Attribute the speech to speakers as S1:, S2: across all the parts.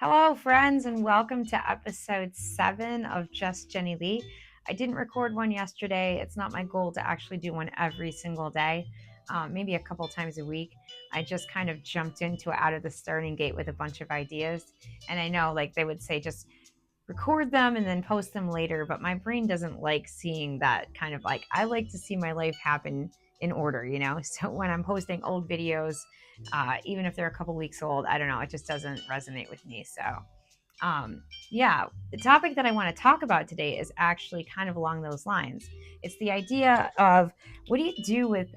S1: Hello, friends, and welcome to episode 7 of Just Jenni Lee. I didn't record one yesterday. It's not my goal to actually do one every single day, maybe a couple times a week. I just kind of jumped into it out of the starting gate with a bunch of ideas. And I know, like, they would say just record them and then post them later, but my brain doesn't like seeing that kind of like, I like to see my life happen in order. So when I'm posting old videos, even if they're a couple weeks old, I don't know, it just doesn't resonate with me. So yeah, the topic that I want to talk about today is actually kind of along those lines. It's the idea of what do you do with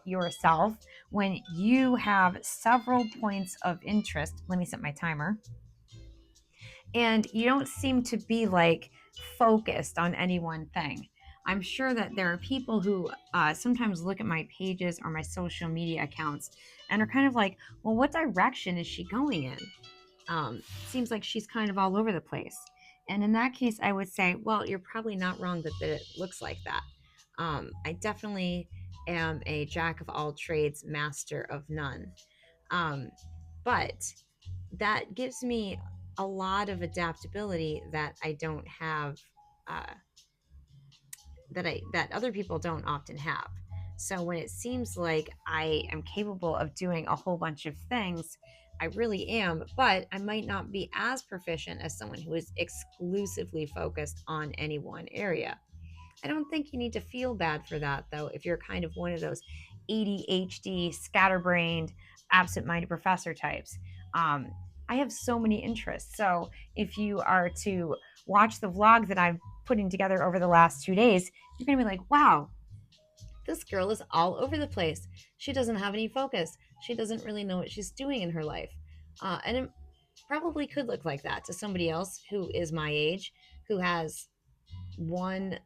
S1: yourself when you have several points of interest? Let me set my timer. And you don't seem to be like focused on any one thing. I'm sure that there are people who sometimes look at my pages or my social media accounts and are kind of like, well, what direction is she going in? Seems like she's kind of all over the place. And in that case, I would say, well, you're probably not wrong that it looks like that. I definitely am a jack of all trades, master of none. Um, but that gives me a lot of adaptability that I don't have, uh, that other people don't often have. So when it seems like I am capable of doing a whole bunch of things, I really am, but I might not be as proficient as someone who is exclusively focused on any one area. I don't think you need to feel bad for that, though, if you're kind of one of those ADHD, scatterbrained, absent minded professor types. Um, I have so many interests. So if you are to watch the vlog that I'm putting together over the last 2 days, you're going to be like, wow, this girl is all over the place. She doesn't have any focus. She doesn't really know what she's doing in her life. And it probably could look like that to somebody else who is my age, who has one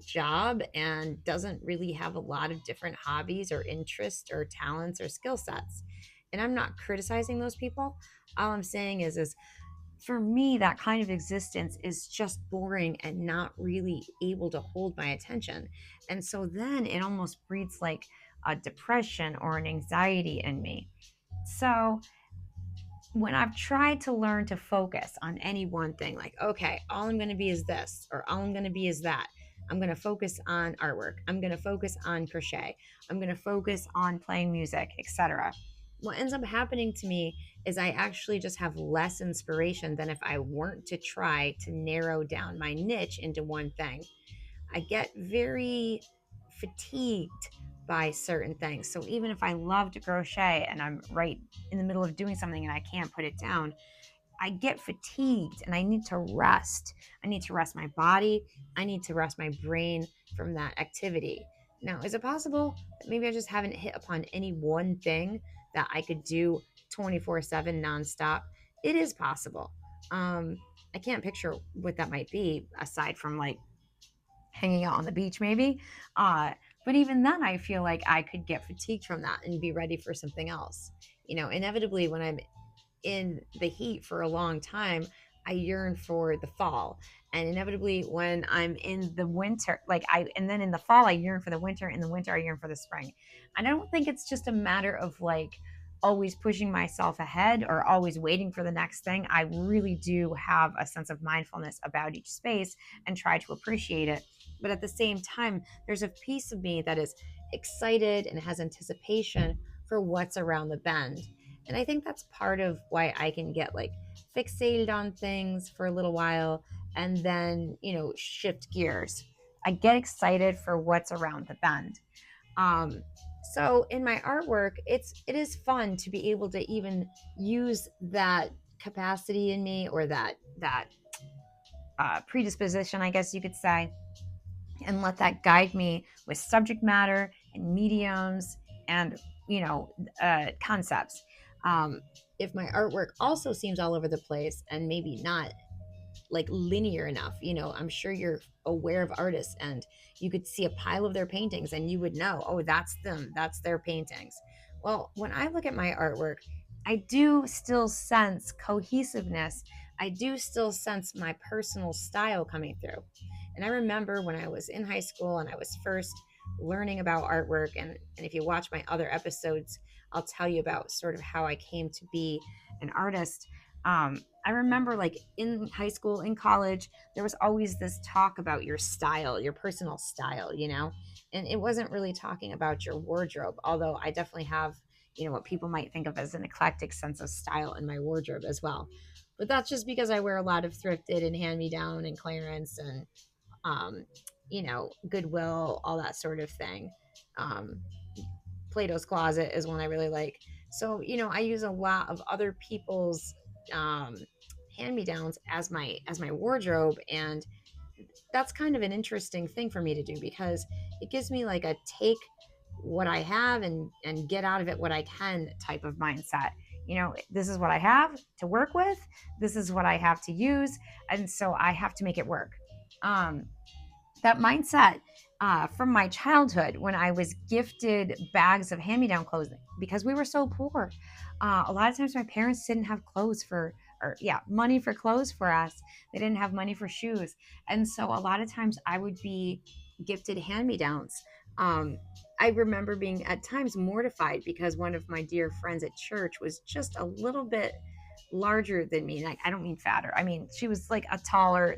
S1: job and doesn't really have a lot of different hobbies or interests or talents or skill sets. And I'm not criticizing those people. All I'm saying is for me that kind of existence is just boring and not really able to hold my attention. And so then it almost breeds like a depression or an anxiety in me. So when I've tried to learn to focus on any one thing, like, okay, all I'm going to be is this, or all I'm going to be is that. I'm going to focus on artwork. I'm going to focus on crochet. I'm going to focus on playing music, etc. What ends up happening to me is I actually just have less inspiration than if I weren't to try to narrow down my niche into one thing. I get very fatigued by certain things. So even if I love to crochet and I'm right in the middle of doing something and I can't put it down, I get fatigued and I need to rest. I need to rest my body. I need to rest my brain from that activity. Now, is it possible that maybe I just haven't hit upon any one thing that I could do 24/7 nonstop? It is possible. I can't picture what that might be aside from like hanging out on the beach maybe. But even then I feel like I could get fatigued from that and be ready for something else. Inevitably when I'm in the heat for a long time, I yearn for the fall. And inevitably when I'm in the winter, and then in the fall I yearn for the winter, in the winter I yearn for the spring. And I don't think it's just a matter of like always pushing myself ahead or always waiting for the next thing. I really do have a sense of mindfulness about each space and try to appreciate it. But at the same time, there's a piece of me that is excited and has anticipation for what's around the bend. And I think that's part of why I can get like fixated on things for a little while and then, shift gears. I get excited for what's around the bend. Um, so in my artwork, it is fun to be able to even use that capacity in me, or that predisposition, I guess you could say, and let that guide me with subject matter and mediums and concepts. If my artwork also seems all over the place and maybe not like linear enough, I'm sure you're aware of artists and you could see a pile of their paintings and you would know, oh, that's them, that's their paintings. Well, when I look at my artwork, I do still sense cohesiveness. I do still sense my personal style coming through. And I remember when I was in high school and I was first learning about artwork, and if you watch my other episodes, I'll tell you about sort of how I came to be an artist. I remember like in high school, in college, there was always this talk about your style, your personal style, you know? And it wasn't really talking about your wardrobe, although I definitely have, you know, what people might think of as an eclectic sense of style in my wardrobe as well. But that's just because I wear a lot of thrifted and hand me down and clearance and, um, you know, Goodwill, all that sort of thing. Um, Plato's Closet is one I really like. So, you know, I use a lot of other people's um, hand-me-downs as my wardrobe, and that's kind of an interesting thing for me to do because it gives me like a take what I have and get out of it what I can type of mindset. You know, this is what I have to work with. This is what I have to use, and so I have to make it work. Um, that mindset from my childhood when I was gifted bags of hand me down clothes because we were so poor. A lot of times my parents didn't have clothes for, or yeah, money for clothes for us. They didn't have money for shoes. And so a lot of times I would be gifted hand me downs. Um, I remember being at times mortified because one of my dear friends at church was just a little bit larger than me. Like, I don't mean fatter. I mean, she was like a taller,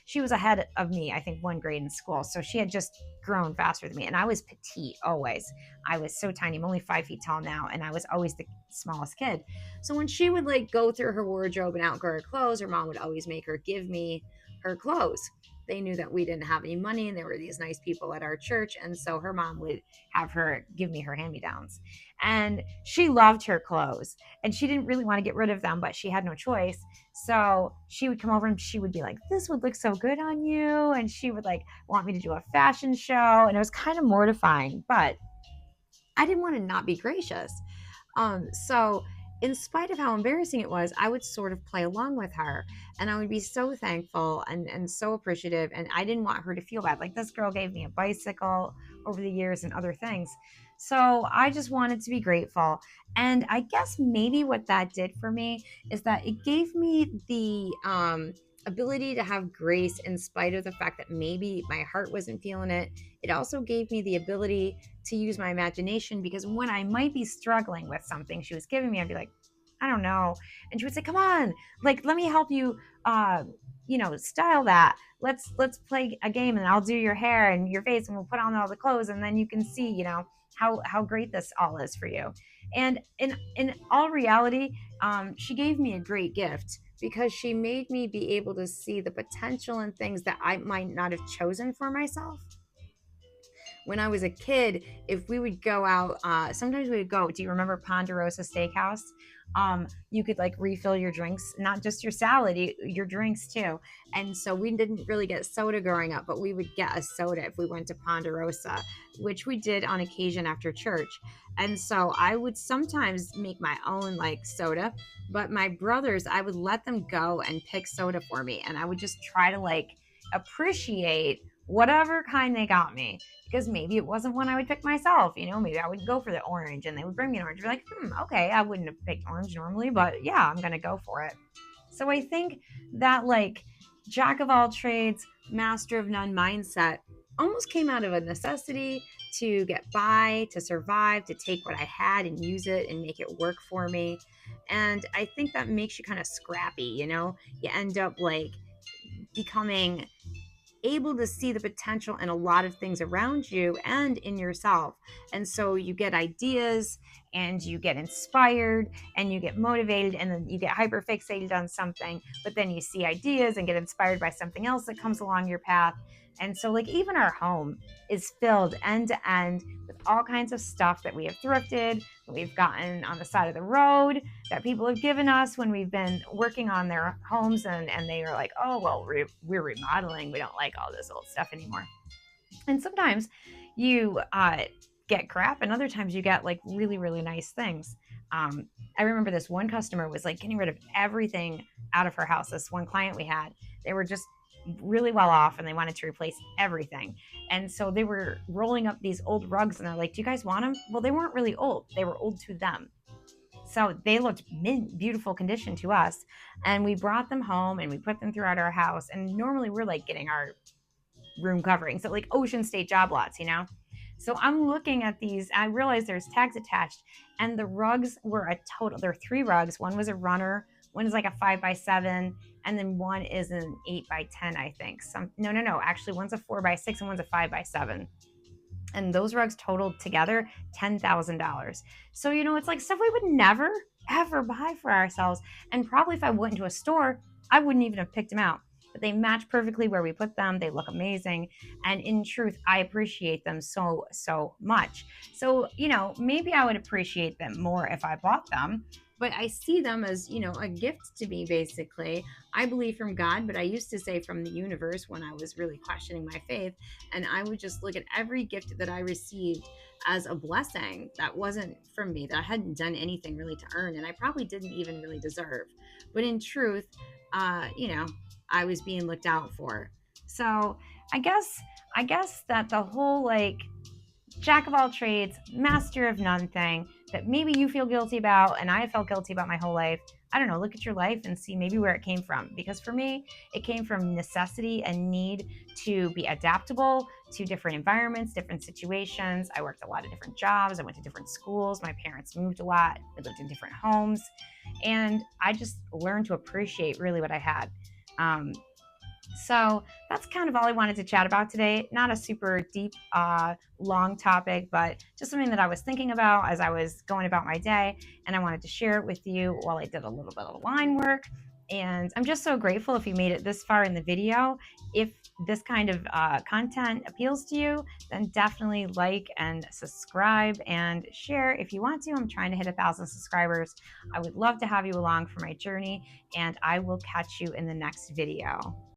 S1: she was ahead of me, I think, one grade in school. So she had just grown faster than me. And I was petite always. I was so tiny. I'm only 5 feet tall now. And I was always the smallest kid. So when she would like go through her wardrobe and outgrow her clothes, her mom would always make her give me her clothes. They knew that we didn't have any money and there were these nice people at our church. And so her mom would have her give me her hand me downs. And she loved her clothes and she didn't really want to get rid of them, but she had no choice. So she would come over and she would be like, this would look so good on you. And she would like want me to do a fashion show. And it was kind of mortifying, but I didn't want to not be gracious. So in spite of how embarrassing it was, I would sort of play along with her and I would be so thankful and so appreciative. And I didn't want her to feel bad. Like this girl gave me a bicycle over the years and other things. So I just wanted to be grateful. And I guess maybe what that did for me is that it gave me the ability to have grace in spite of the fact that maybe my heart wasn't feeling it. It also gave me the ability to use my imagination because when I might be struggling with something she was giving me, I'd be like, I don't know. And she would say, come on, like, let me help you, you know, style that. Let's play a game and I'll do your hair and your face and we'll put on all the clothes and then you can see, you know, how great this all is for you. And in all reality, she gave me a great gift because she made me be able to see the potential in things that I might not have chosen for myself when I was a kid, if we would go out, sometimes we would go. Do you remember Ponderosa Steakhouse? You could like refill your drinks, not just your salad, your drinks too. And so we didn't really get soda growing up, but we would get a soda if we went to Ponderosa, which we did on occasion after church. And so I would sometimes make my own like soda, but my brothers, I would let them go and pick soda for me. And I would just try to like appreciate whatever kind they got me because maybe it wasn't one I would pick myself. You know, maybe I would go for the orange and they would bring me an orange. I'd be like, okay, I wouldn't have picked orange normally, but yeah, I'm going to go for it. So I think that like jack of all trades, master of none mindset almost came out of a necessity to get by, to survive, to take what I had and use it and make it work for me. And I think that makes you kind of scrappy, you know? You end up like becoming able to see the potential in a lot of things around you and in yourself. And so you get ideas and you get inspired and you get motivated and then you get hyperfixated on something, but then you see ideas and get inspired by something else that comes along your path. And so like even our home is filled end to end with all kinds of stuff that we have thrifted, that we've gotten on the side of the road, that people have given us when we've been working on their homes and they are like, oh, well, we're remodeling. We don't like all this old stuff anymore. And sometimes you get crap and other times you get like really, really nice things. I remember this one customer was like getting rid of everything out of her house. This one client we had, they were just really well off and they wanted to replace everything. And so they were rolling up these old rugs and they're like, do you guys want them? Well, they weren't really old. They were old to them. So they looked mint, beautiful condition to us. And we brought them home and we put them throughout our house. And normally we're like getting our room coverings at like Ocean State job lots, you know? So I'm looking at these, and I realized there's tags attached, and the rugs were a total. There are 3 rugs. One was a runner, one is like a 5x7, and then one is an 8x10, I think. No, actually one's a 4x6 and one's a 5x7. And those rugs totaled together $10,000. So, it's like stuff we would never, ever buy for ourselves. And probably if I went into a store, I wouldn't even have picked them out. But they match perfectly where we put them. They look amazing. And in truth, I appreciate them so, so much. So, maybe I would appreciate them more if I bought them. But I see them as, a gift to me, basically. I believe from God, but I used to say from the universe when I was really questioning my faith. And I would just look at every gift that I received as a blessing that wasn't from me, that I hadn't done anything really to earn, and I probably didn't even really deserve. But in truth, I was being looked out for. So I guess that the whole jack of all trades, master of none thing that maybe you feel guilty about and I felt guilty about my whole life. I don't know, look at your life and see maybe where it came from. Because for me, it came from necessity and need to be adaptable to different environments, different situations. I worked a lot of different jobs. I went to different schools. My parents moved a lot. We lived in different homes. And I just learned to appreciate really what I had. So that's kind of all I wanted to chat about today. Not a super deep, long topic, but just something that I was thinking about as I was going about my day. And I wanted to share it with you while I did a little bit of line work. And I'm just so grateful if you made it this far in the video. If this kind of content appeals to you, then definitely like and subscribe and share if you want to. I'm trying to hit 1,000 subscribers. I would love to have you along for my journey, and I will catch you in the next video.